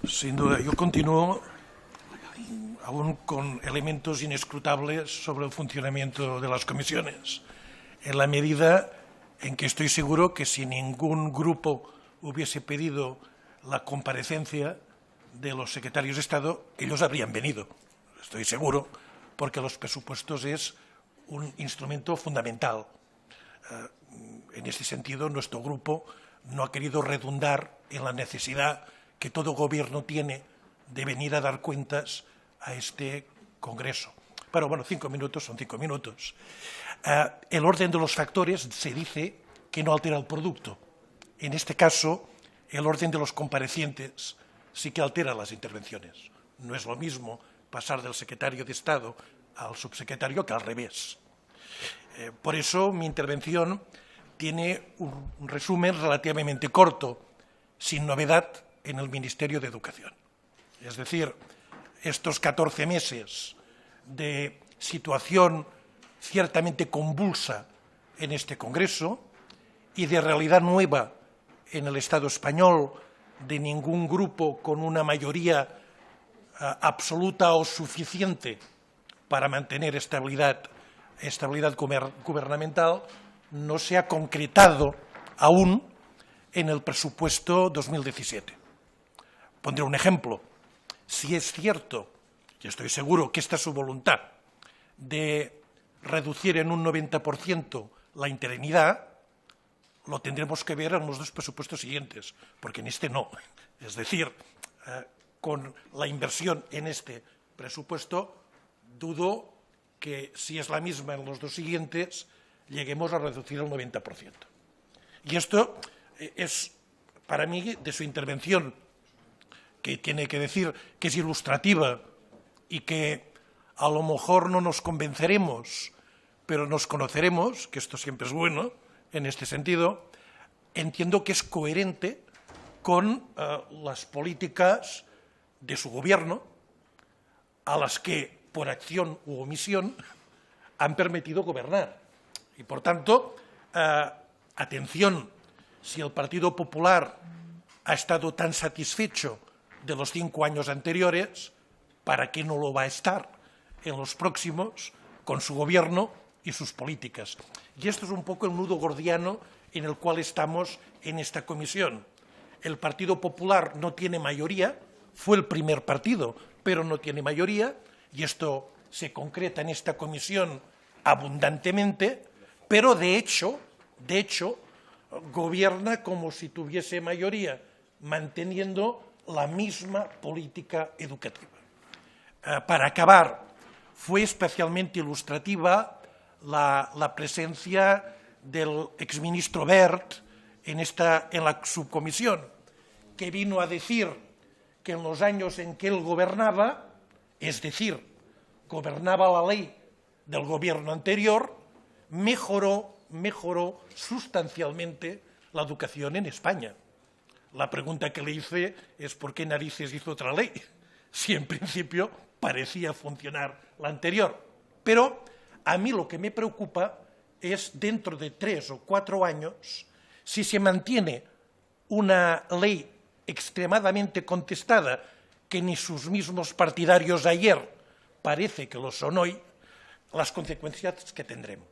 Sin duda, yo continúo aún con elementos inescrutables sobre el funcionamiento de las comisiones, en la medida en que estoy seguro que si ningún grupo hubiese pedido la comparecencia de los secretarios de Estado, ellos habrían venido. Estoy seguro, porque los presupuestos es un instrumento fundamental. En este sentido, nuestro grupo no ha querido redundar en la necesidad que todo gobierno tiene de venir a dar cuentas a este Congreso. Pero bueno, 5 minutos son 5 minutos. El orden de los factores se dice que no altera el producto. En este caso, el orden de los comparecientes sí que altera las intervenciones. No es lo mismo pasar del secretario de Estado al subsecretario que al revés. Por eso mi intervención tiene un resumen relativamente corto, sin novedad en el Ministerio de Educación. Es decir, estos 14 meses de situación ciertamente convulsa en este Congreso y de realidad nueva en el Estado español, de ningún grupo con una mayoría absoluta o suficiente para mantener estabilidad gubernamental, no se ha concretado aún en el presupuesto 2017. Pondré un ejemplo. Si es cierto, y estoy seguro que esta es su voluntad, de reducir en un 90% la interinidad, lo tendremos que ver en los dos presupuestos siguientes, porque en este no. Es decir, con la inversión en este presupuesto, dudo que, si es la misma en los dos siguientes, lleguemos a reducir el 90%. Y esto es, para mí, de su intervención, que tiene que decir que es ilustrativa y que a lo mejor no nos convenceremos, pero nos conoceremos, que esto siempre es bueno en este sentido, entiendo que es coherente con las políticas de su gobierno, a las que, por acción u omisión, han permitido gobernar. Y, por tanto, atención, si el Partido Popular ha estado tan satisfecho de los 5 años anteriores, ¿para qué no lo va a estar en los próximos con su gobierno y sus políticas? Y esto es un poco el nudo gordiano en el cual estamos en esta comisión. El Partido Popular no tiene mayoría, fue el primer partido, pero no tiene mayoría, y esto se concreta en esta comisión abundantemente, pero de hecho, gobierna como si tuviese mayoría, manteniendo la misma política educativa. Para acabar, fue especialmente ilustrativa la presencia del exministro Wert en la subcomisión, que vino a decir que en los años en que él gobernaba, es decir, gobernaba la ley del gobierno anterior, mejoró sustancialmente la educación en España. La pregunta que le hice es ¿por qué narices hizo otra ley? Si en principio parecía funcionar la anterior. Pero a mí lo que me preocupa es, dentro de 3 o 4 años, si se mantiene una ley extremadamente contestada, que ni sus mismos partidarios ayer parece que lo son hoy, las consecuencias que tendremos.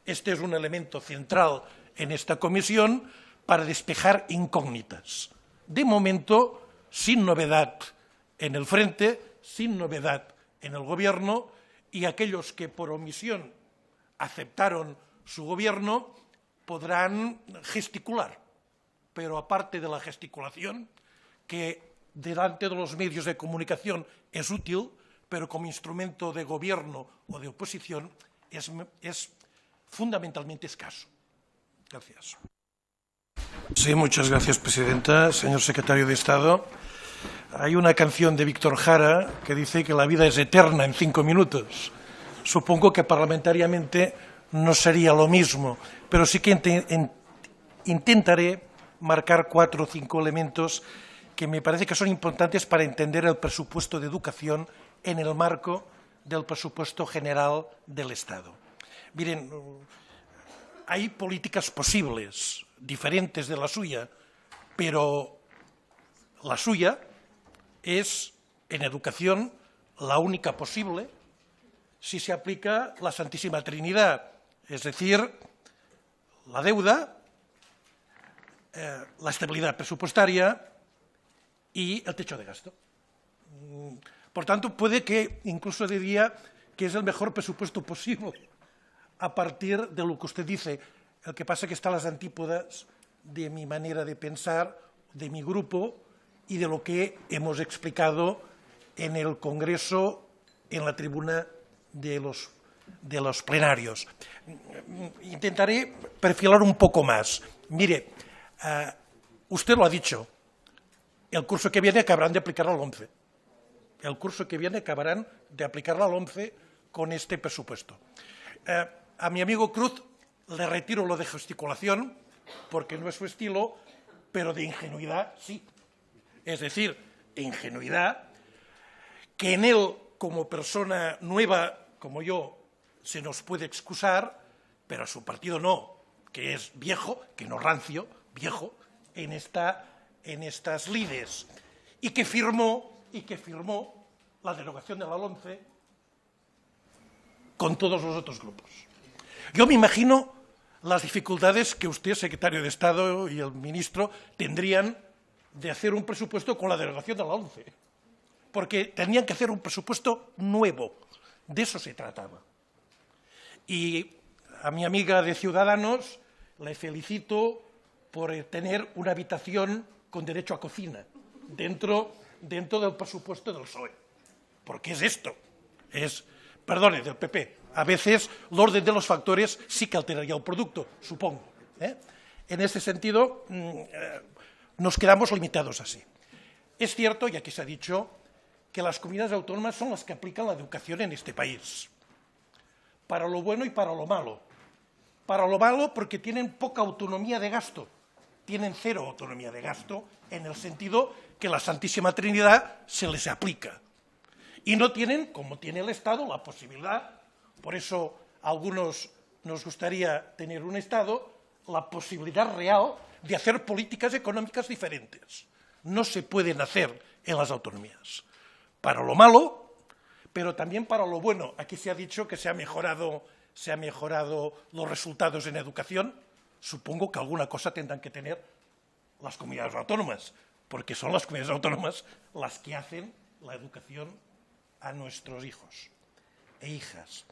Este es un elemento central en esta comisión para despejar incógnitas. De momento, sin novedad en el frente, sin novedad en el Gobierno, y aquellos que por omisión aceptaron su Gobierno podrán gesticular. Pero aparte de la gesticulación, que delante de los medios de comunicación es útil, pero como instrumento de gobierno o de oposición es fundamentalmente escaso. Gracias. Sí, muchas gracias, presidenta. Señor secretario de Estado, hay una canción de Víctor Jara que dice que la vida es eterna en 5 minutos. Supongo que parlamentariamente no sería lo mismo, pero sí que intentaré marcar 4 o 5 elementos que me parece que son importantes para entender el presupuesto de educación en el marco del presupuesto general del Estado. Miren, hay políticas posibles, diferentes de la suya, pero la suya, es, en educación, la única posible si se aplica la Santísima Trinidad, es decir, la deuda, la estabilidad presupuestaria y el techo de gasto. Por tanto, puede que incluso diría que es el mejor presupuesto posible a partir de lo que usted dice. El que pasa es que está a las antípodas de mi manera de pensar, de mi grupo y de lo que hemos explicado en el Congreso, en la tribuna de los plenarios. Intentaré perfilar un poco más. Mire, usted lo ha dicho, el curso que viene acabarán de aplicar la LOMCE. El curso que viene acabarán de aplicar la LOMCE con este presupuesto. A mi amigo Cruz le retiro lo de gesticulación, porque no es su estilo, pero de ingenuidad sí. Es decir, ingenuidad que en él, como persona nueva, como yo, se nos puede excusar, pero a su partido no, que es viejo, que no rancio, viejo, en estas lides, y que firmó la derogación de la LOMCE con todos los otros grupos. Yo me imagino las dificultades que usted, secretario de Estado, y el ministro tendrían de hacer un presupuesto con la derogación de la LOMCE, porque tenían que hacer un presupuesto nuevo. De eso se trataba. Y a mi amiga de Ciudadanos le felicito por tener una habitación con derecho a cocina dentro del presupuesto del PSOE. Porque es esto. Perdone, del PP. A veces el orden de los factores sí que alteraría el producto, supongo. En ese sentido, nos quedamos limitados así. Es cierto, y aquí se ha dicho, que las comunidades autónomas son las que aplican la educación en este país, para lo bueno y para lo malo. Para lo malo porque tienen poca autonomía de gasto, tienen cero autonomía de gasto en el sentido que la Santísima Trinidad se les aplica. Y no tienen, como tiene el Estado, la posibilidad, por eso a algunos nos gustaría tener un Estado, la posibilidad real de hacer políticas económicas diferentes. No se pueden hacer en las autonomías. Para lo malo, pero también para lo bueno. Aquí se ha dicho que se han mejorado los resultados en educación. Supongo que alguna cosa tendrán que tener las comunidades autónomas, porque son las comunidades autónomas las que hacen la educación a nuestros hijos e hijas.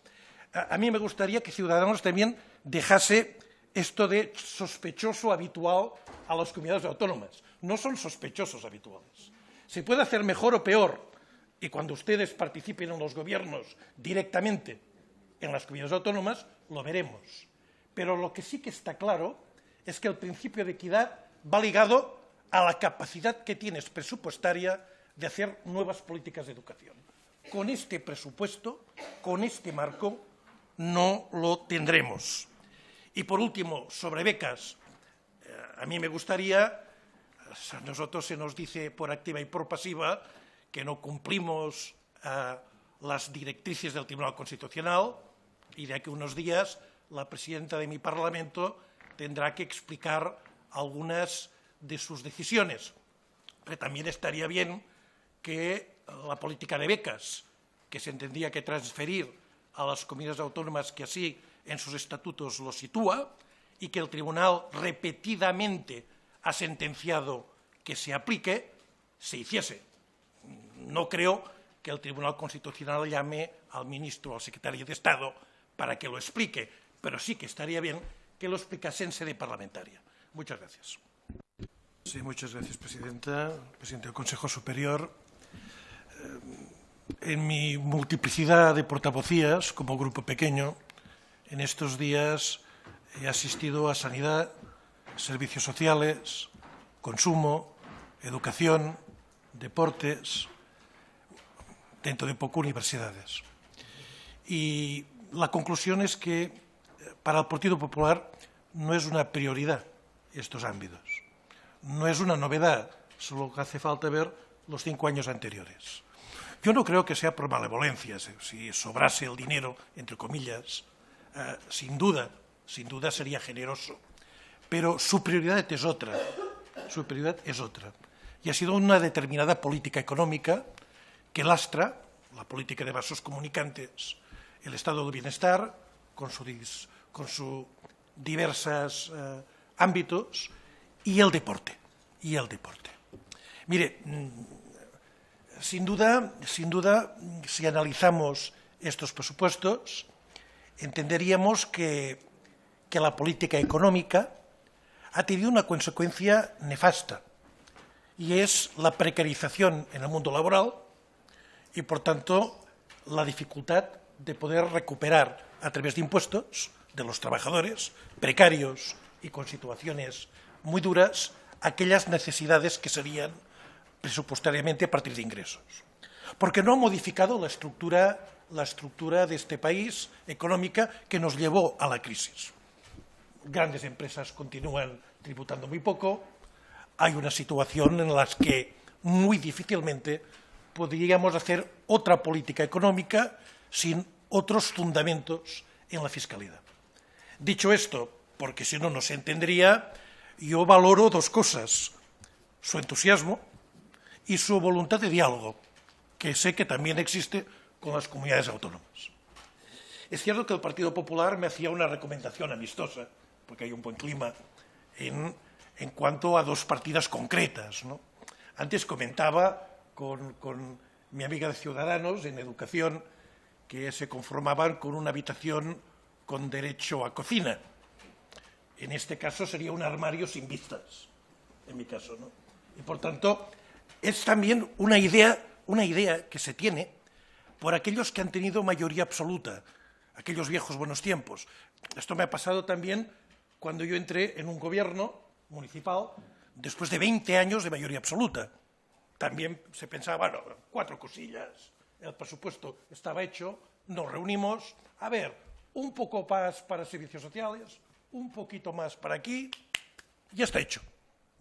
A mí me gustaría que Ciudadanos también dejase esto de sospechoso habitual a las comunidades autónomas. No son sospechosos habituales. Se puede hacer mejor o peor, y cuando ustedes participen en los gobiernos directamente en las comunidades autónomas, lo veremos. Pero lo que sí que está claro es que el principio de equidad va ligado a la capacidad que tienes presupuestaria de hacer nuevas políticas de educación. Con este presupuesto, con este marco, no lo tendremos. Y por último, sobre becas, a mí me gustaría, a nosotros se nos dice por activa y por pasiva que no cumplimos las directrices del Tribunal Constitucional, y de aquí a unos días la presidenta de mi Parlamento tendrá que explicar algunas de sus decisiones. Pero también estaría bien que la política de becas, que se tendría que transferir a las comunidades autónomas que así en sus estatutos lo sitúa, y que el Tribunal repetidamente ha sentenciado que se aplique, se hiciese. No creo que el Tribunal Constitucional llame al ministro o al secretario de Estado para que lo explique, pero sí que estaría bien que lo explicase en sede parlamentaria. Muchas gracias. Sí, muchas gracias, presidenta, presidente del Consejo Superior. En mi multiplicidad de portavocías, como grupo pequeño, en estos días he asistido a sanidad, servicios sociales, consumo, educación, deportes, dentro de poco universidades. Y la conclusión es que para el Partido Popular no es una prioridad estos ámbitos. No es una novedad, solo que hace falta ver los 5 años anteriores. Yo no creo que sea por malevolencia, si sobrase el dinero, entre comillas, sin duda sería generoso. Pero su prioridad es otra. Su prioridad es otra. y ha sido una determinada política económica que lastra la política de vasos comunicantes, el estado del bienestar, con sus diversos ámbitos, y el deporte. Mire, sin duda, si analizamos estos presupuestos, entenderíamos que la política económica ha tenido una consecuencia nefasta, y es la precarización en el mundo laboral y, por tanto, la dificultad de poder recuperar a través de impuestos de los trabajadores precarios y con situaciones muy duras aquellas necesidades que serían presupuestariamente a partir de ingresos. Porque no ha modificado la estructura de este país económica que nos llevó a la crisis. Grandes empresas continúan tributando muy poco. Hay una situación en la que muy difícilmente podríamos hacer otra política económica sin otros fundamentos en la fiscalidad. Dicho esto, porque si no, no se entendería, yo valoro dos cosas: su entusiasmo y su voluntad de diálogo, que sé que también existe con las comunidades autónomas. Es cierto que el Partido Popular me hacía una recomendación amistosa, porque hay un buen clima, en cuanto a dos partidas concretas, ¿no? Antes comentaba con mi amiga de Ciudadanos en educación que se conformaban con una habitación con derecho a cocina. En este caso sería un armario sin vistas, en mi caso, ¿no? Y por tanto, es también una idea que se tiene por aquellos que han tenido mayoría absoluta, aquellos viejos buenos tiempos. Esto me ha pasado también cuando yo entré en un gobierno municipal después de 20 años de mayoría absoluta. También se pensaba, bueno, 4 cosillas, el presupuesto estaba hecho, nos reunimos, a ver, un poco más para servicios sociales, un poquito más para aquí, ya está hecho.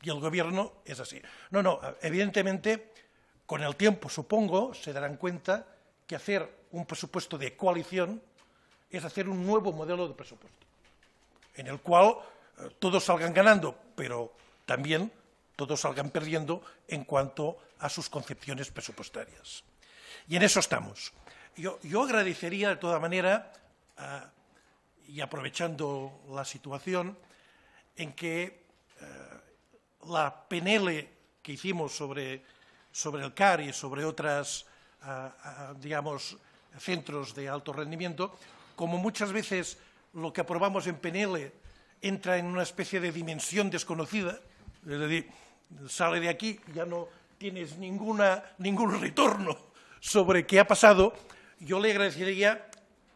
Y el gobierno es así. No, evidentemente, con el tiempo, supongo, se darán cuenta que hacer un presupuesto de coalición es hacer un nuevo modelo de presupuesto, en el cual todos salgan ganando, pero también todos salgan perdiendo en cuanto a sus concepciones presupuestarias. Y en eso estamos. Yo agradecería, de toda manera, y aprovechando la situación, en que la PNL que hicimos sobre el CAR y sobre otras, digamos, centros de alto rendimiento, como muchas veces lo que aprobamos en PNL entra en una especie de dimensión desconocida, es decir, sale de aquí, ya no tienes ningún retorno sobre qué ha pasado, yo le agradecería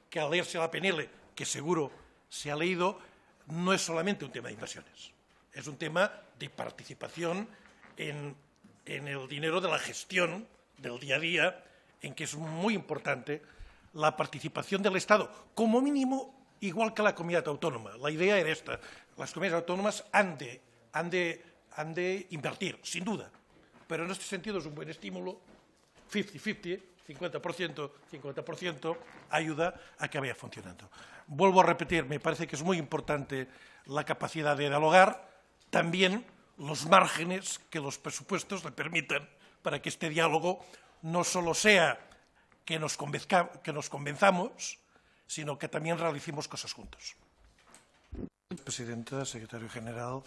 que al leerse la PNL, que seguro se ha leído, no es solamente un tema de inversiones, es un tema de participación en el dinero de la gestión del día a día, en que es muy importante la participación del Estado, como mínimo igual que la comunidad autónoma. La idea era esta: las comunidades autónomas han de invertir, sin duda, pero en este sentido es un buen estímulo, 50-50, 50% ayuda a que vaya funcionando. Vuelvo a repetir, me parece que es muy importante la capacidad de dialogar, también los márgenes que los presupuestos le permitan para que este diálogo no solo sea que nos convenzamos, sino que también realicemos cosas juntos. Presidenta, secretario general,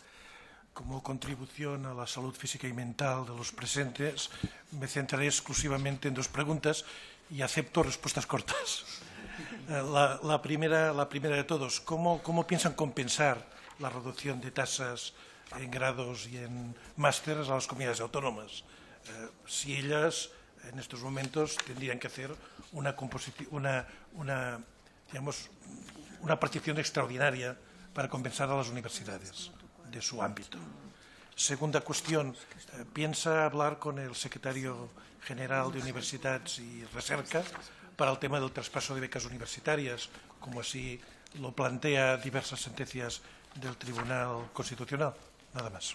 como contribución a la salud física y mental de los presentes, me centraré exclusivamente en dos preguntas y acepto respuestas cortas. La primera de todos, ¿cómo piensan compensar la reducción de tasas en grados y en másteres a las comunidades autónomas? Si ellas, en estos momentos, tendrían que hacer una partición extraordinaria para compensar a las universidades de su ámbito. Segunda cuestión, ¿piensa hablar con el secretario general de Universitats y Recerca para el tema del traspaso de becas universitarias, como así lo plantea diversas sentencias del Tribunal Constitucional? Nada más.